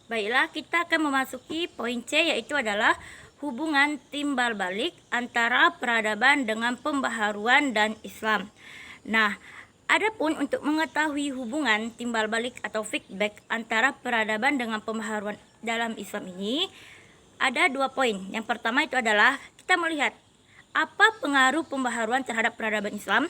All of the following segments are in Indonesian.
Baiklah, kita akan memasuki poin C, yaitu adalah hubungan timbal balik antara peradaban dengan pembaharuan dan Islam. Nah, adapun untuk mengetahui hubungan timbal balik atau feedback antara peradaban dengan pembaharuan dalam Islam ini, ada 2 poin. Yang pertama itu adalah kita melihat apa pengaruh pembaharuan terhadap peradaban Islam.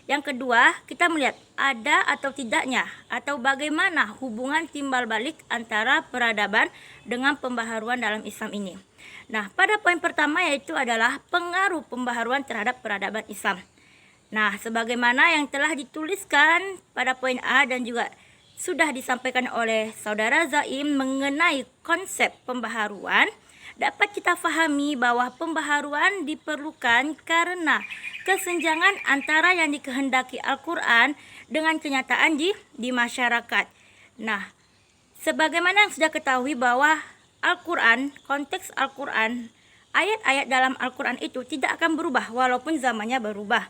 Yang kedua, kita melihat ada atau tidaknya atau bagaimana hubungan timbal balik antara peradaban dengan pembaharuan dalam Islam ini. Nah, pada poin pertama yaitu adalah pengaruh pembaharuan terhadap peradaban Islam. Nah, sebagaimana yang telah dituliskan pada poin A dan juga sudah disampaikan oleh saudara Zaim mengenai konsep pembaharuan, dapat kita fahami bahwa pembaharuan diperlukan karena kesenjangan antara yang dikehendaki Al-Quran dengan kenyataan di masyarakat. Nah, sebagaimana yang sudah ketahui bahwa Al-Quran, konteks Al-Quran, ayat-ayat dalam Al-Quran itu tidak akan berubah walaupun zamannya berubah.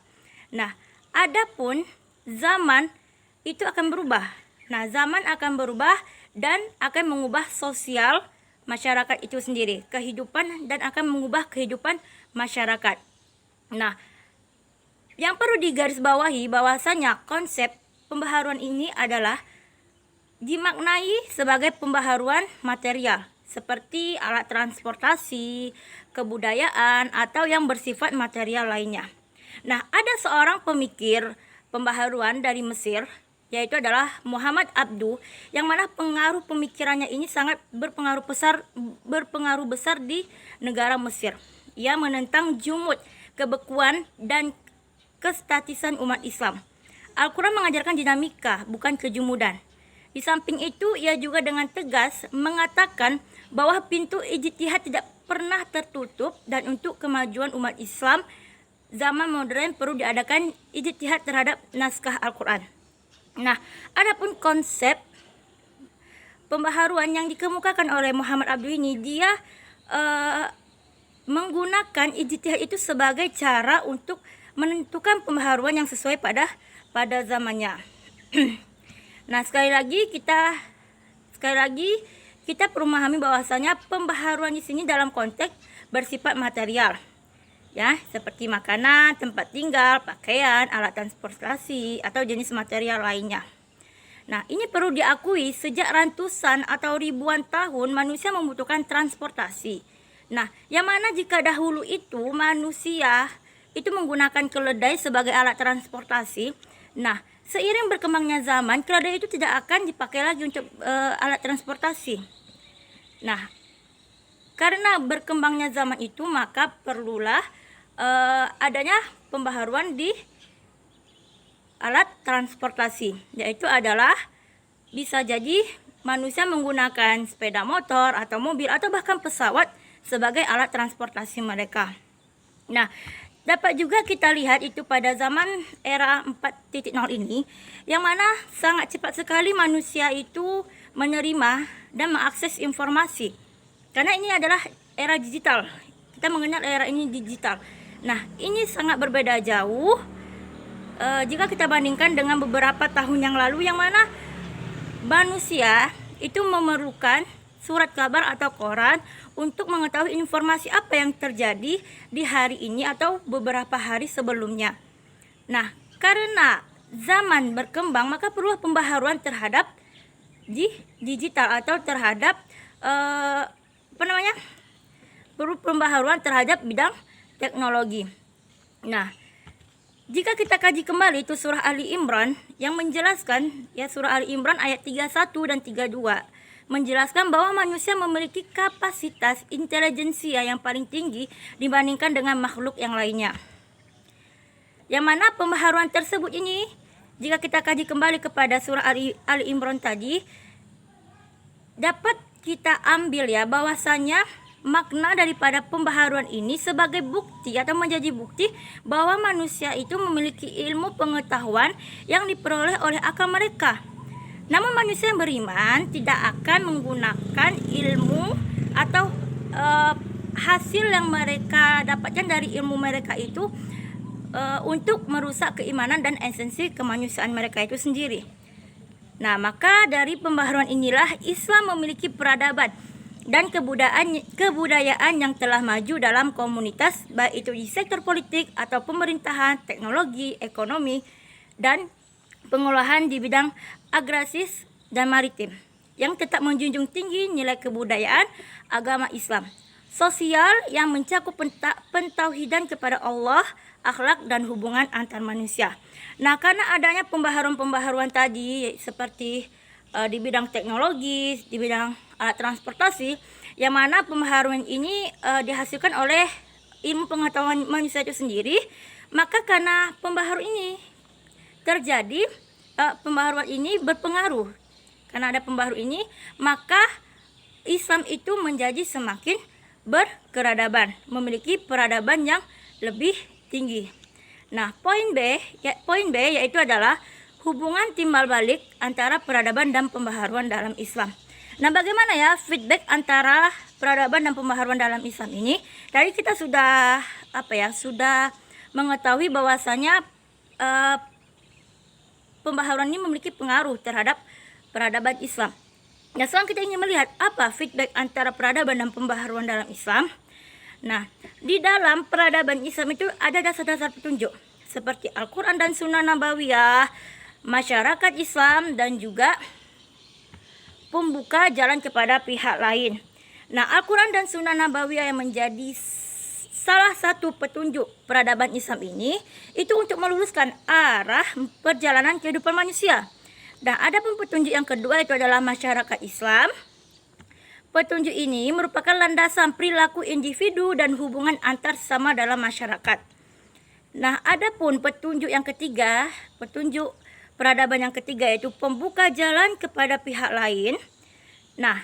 Nah, adapun zaman itu akan berubah. Nah, zaman akan berubah dan akan mengubah sosial masyarakat itu sendiri, kehidupan, dan akan mengubah kehidupan masyarakat. Nah, yang perlu digarisbawahi bahwasanya konsep pembaharuan ini adalah dimaknai sebagai pembaharuan material seperti alat transportasi, kebudayaan, atau yang bersifat material lainnya. Nah, ada seorang pemikir pembaharuan dari Mesir, yaitu adalah Muhammad Abduh, yang mana pengaruh pemikirannya ini sangat berpengaruh besar di negara Mesir. Ia menentang jumud, kebekuan, dan kestatisan umat Islam. Al-Quran mengajarkan dinamika, bukan kejumudan. Di samping itu, ia juga dengan tegas mengatakan bahwa pintu ijtihad tidak pernah tertutup dan untuk kemajuan umat Islam zaman modern perlu diadakan ijtihad terhadap naskah Al-Quran. Nah, adapun konsep pembaharuan yang dikemukakan oleh Muhammad Abduh ini, dia menggunakan ijtihad itu sebagai cara untuk menentukan pembaharuan yang sesuai pada zamannya. Nah, sekali lagi kita perlu memahami bahwasanya pembaharuan di sini dalam konteks bersifat material. Ya, seperti makanan, tempat tinggal, pakaian, alat transportasi, atau jenis material lainnya. Nah, ini perlu diakui sejak ratusan atau ribuan tahun manusia membutuhkan transportasi. Nah, yang mana jika dahulu itu manusia itu menggunakan keledai sebagai alat transportasi. Nah, seiring berkembangnya zaman, keledai itu tidak akan dipakai lagi untuk alat transportasi. Nah, karena berkembangnya zaman itu, maka perlulah adanya pembaharuan di alat transportasi, yaitu adalah bisa jadi manusia menggunakan sepeda motor atau mobil atau bahkan pesawat sebagai alat transportasi mereka. Nah, dapat juga kita lihat itu pada zaman era 4.0 ini, yang mana sangat cepat sekali manusia itu menerima dan mengakses informasi. Karena ini adalah era digital. Kita mengenal era ini digital. Nah, ini sangat berbeda jauh jika kita bandingkan dengan beberapa tahun yang lalu, yang mana manusia itu memerlukan surat kabar atau koran untuk mengetahui informasi apa yang terjadi di hari ini atau beberapa hari sebelumnya. Nah, karena zaman berkembang, maka perlu pembaharuan terhadap digital atau terhadap perlu pembaharuan terhadap bidang teknologi. Nah, jika kita kaji kembali itu surah Ali Imran yang menjelaskan, ya, surah Ali Imran ayat 31 dan 32 menjelaskan bahwa manusia memiliki kapasitas intelijensia yang paling tinggi dibandingkan dengan makhluk yang lainnya. Yang mana pembaharuan tersebut ini, jika kita kaji kembali kepada surah Ali Imran tadi, dapat kita ambil ya bahwasanya makna daripada pembaharuan ini sebagai bukti atau menjadi bukti bahwa manusia itu memiliki ilmu pengetahuan yang diperoleh oleh akal mereka. Namun manusia yang beriman tidak akan menggunakan ilmu atau hasil yang mereka dapatkan dari ilmu mereka itu untuk merusak keimanan dan esensi kemanusiaan mereka itu sendiri. Nah, maka dari pembaharuan inilah Islam memiliki peradaban dan kebudayaan yang telah maju dalam komunitas, baik itu di sektor politik atau pemerintahan, teknologi, ekonomi, dan pengolahan di bidang agraris dan maritim, yang tetap menjunjung tinggi nilai kebudayaan agama Islam. Sosial yang mencakup pentauhidan kepada Allah, akhlak dan hubungan antar manusia. Nah, karena adanya pembaharuan-pembaharuan tadi seperti di bidang teknologi, di bidang alat transportasi, yang mana pembaharuan ini dihasilkan oleh ilmu pengetahuan manusia itu sendiri, maka karena pembaharuan ini terjadi, pembaharuan ini berpengaruh. Karena ada pembaharuan ini, maka Islam itu menjadi semakin berkeradaban, memiliki peradaban yang lebih tinggi. Nah, poin B yaitu adalah hubungan timbal balik antara peradaban dan pembaharuan dalam Islam. Nah, bagaimana ya feedback antara peradaban dan pembaharuan dalam Islam ini? Tadi kita sudah sudah mengetahui bahwasanya pembaharuan ini memiliki pengaruh terhadap peradaban Islam. Nah, sekarang kita ingin melihat apa feedback antara peradaban dan pembaharuan dalam Islam. Nah, di dalam peradaban Islam itu ada dasar-dasar petunjuk seperti Al-Quran dan Sunnah Nabawiyah, masyarakat Islam, dan juga pembuka jalan kepada pihak lain. Nah, Al-Quran dan Sunnah Nabawiyah yang menjadi salah satu petunjuk peradaban Islam ini itu untuk meluruskan arah perjalanan kehidupan manusia. Dan ada pun petunjuk yang kedua itu adalah masyarakat Islam. Petunjuk ini merupakan landasan perilaku individu dan hubungan antar sesama dalam masyarakat. Nah, ada pun petunjuk yang ketiga, petunjuk peradaban yang ketiga yaitu pembuka jalan kepada pihak lain. Nah,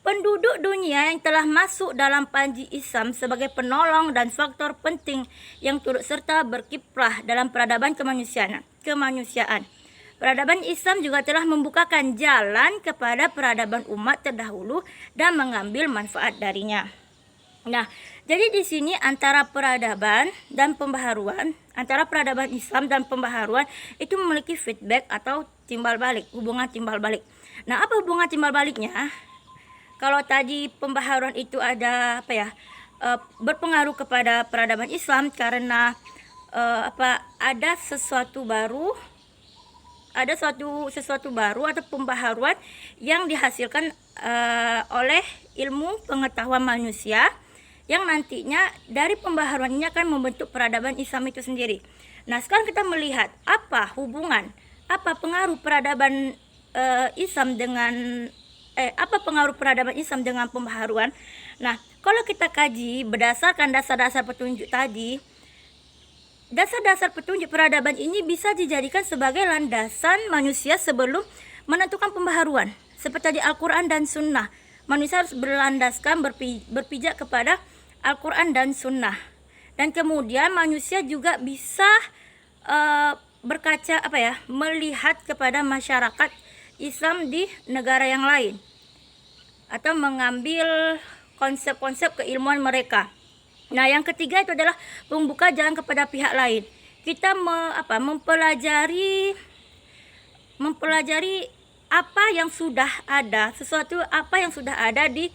penduduk dunia yang telah masuk dalam panji Islam sebagai penolong dan faktor penting yang turut serta berkiprah dalam peradaban kemanusiaan. Peradaban Islam juga telah membukakan jalan kepada peradaban umat terdahulu dan mengambil manfaat darinya. Nah, jadi di sini antara peradaban dan pembaharuan, antara peradaban Islam dan pembaharuan itu memiliki feedback atau timbal balik, hubungan timbal balik. Nah, apa hubungan timbal baliknya? Kalau tadi pembaharuan itu ada berpengaruh kepada peradaban Islam karena ada sesuatu baru, sesuatu baru atau pembaharuan yang dihasilkan oleh ilmu pengetahuan manusia, yang nantinya dari pembaharuan ini akan membentuk peradaban Islam itu sendiri. Nah, sekarang kita melihat apa pengaruh peradaban Islam dengan pengaruh peradaban Islam dengan pembaharuan. Nah, kalau kita kaji berdasarkan dasar-dasar petunjuk tadi, dasar-dasar petunjuk peradaban ini bisa dijadikan sebagai landasan manusia sebelum menentukan pembaharuan. Seperti di Al-Quran dan Sunnah, manusia harus berlandaskan berpijak kepada Al-Quran dan Sunnah. Dan kemudian manusia juga bisa melihat kepada masyarakat Islam di negara yang lain atau mengambil konsep-konsep keilmuan mereka. Nah, yang ketiga itu adalah membuka jalan kepada pihak lain. Kita mempelajari apa yang sudah ada, apa yang sudah ada di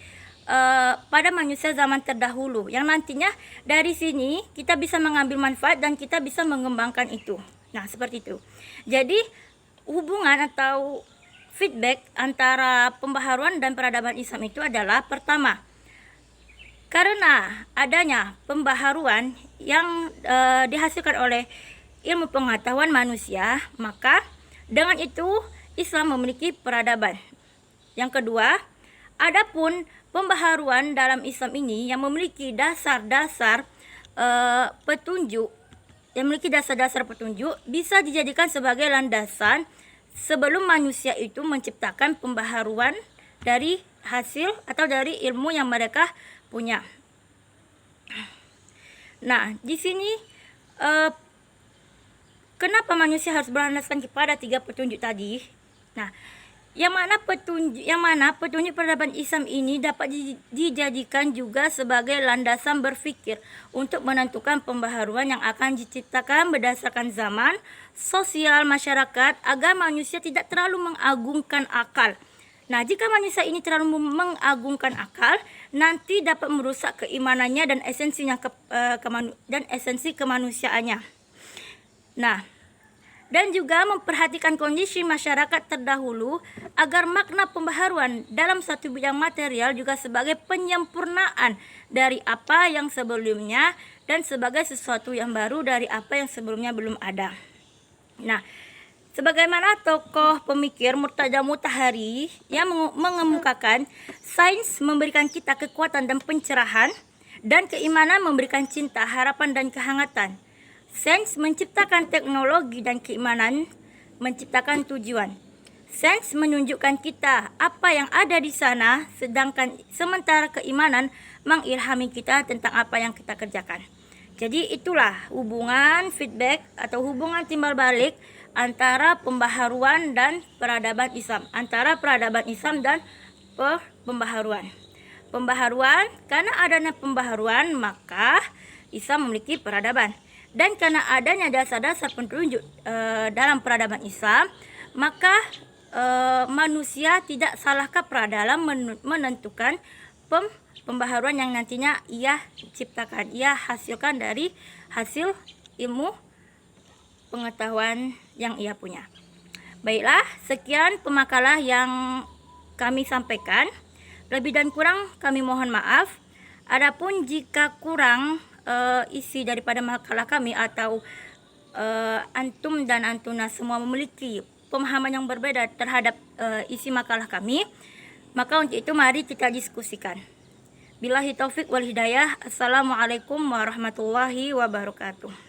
pada manusia zaman terdahulu, yang nantinya dari sini kita bisa mengambil manfaat dan kita bisa mengembangkan itu. Nah, seperti itu. Jadi hubungan atau feedback antara pembaharuan dan peradaban Islam itu adalah, pertama, karena adanya pembaharuan yang dihasilkan oleh ilmu pengetahuan manusia, maka dengan itu Islam memiliki peradaban. Yang kedua, adapun pembaharuan dalam Islam ini yang memiliki dasar-dasar petunjuk, bisa dijadikan sebagai landasan sebelum manusia itu menciptakan pembaharuan dari hasil atau dari ilmu yang mereka punya. Nah, di sini kenapa manusia harus berlandaskan kepada 3 petunjuk tadi? Nah, yang mana petunjuk peradaban Islam ini dapat dijadikan juga sebagai landasan berfikir untuk menentukan pembaharuan yang akan diciptakan berdasarkan zaman, sosial, masyarakat, agar manusia tidak terlalu mengagungkan akal. Nah, jika manusia ini terlalu mengagungkan akal, nanti dapat merusak keimanannya dan esensi kemanusiaannya. Nah, dan juga memperhatikan kondisi masyarakat terdahulu agar makna pembaharuan dalam satu bidang material juga sebagai penyempurnaan dari apa yang sebelumnya dan sebagai sesuatu yang baru dari apa yang sebelumnya belum ada. Nah, sebagaimana tokoh pemikir Murtada Mutahari yang mengemukakan, sains memberikan kita kekuatan dan pencerahan, dan keimanan memberikan cinta, harapan, dan kehangatan. Sains menciptakan teknologi dan keimanan menciptakan tujuan. Sains menunjukkan kita apa yang ada di sana, sementara keimanan mengilhami kita tentang apa yang kita kerjakan. Jadi itulah hubungan feedback atau hubungan timbal balik antara pembaharuan dan peradaban Islam, antara peradaban Islam dan pembaharuan. Pembaharuan, karena adanya pembaharuan maka Islam memiliki peradaban. Dan karena adanya dasar-dasar petunjuk dalam peradaban Islam, maka manusia tidak salah kaprah dalam menentukan pembaharuan yang nantinya ia ciptakan, ia hasilkan dari hasil ilmu pengetahuan yang ia punya. Baiklah, sekian pemakalah yang kami sampaikan. Lebih dan kurang kami mohon maaf. Adapun jika kurang isi daripada makalah kami atau antum dan antuna semua memiliki pemahaman yang berbeda terhadap isi makalah kami, maka untuk itu mari kita diskusikan. Billahi taufik wal hidayah. Assalamualaikum warahmatullahi wabarakatuh.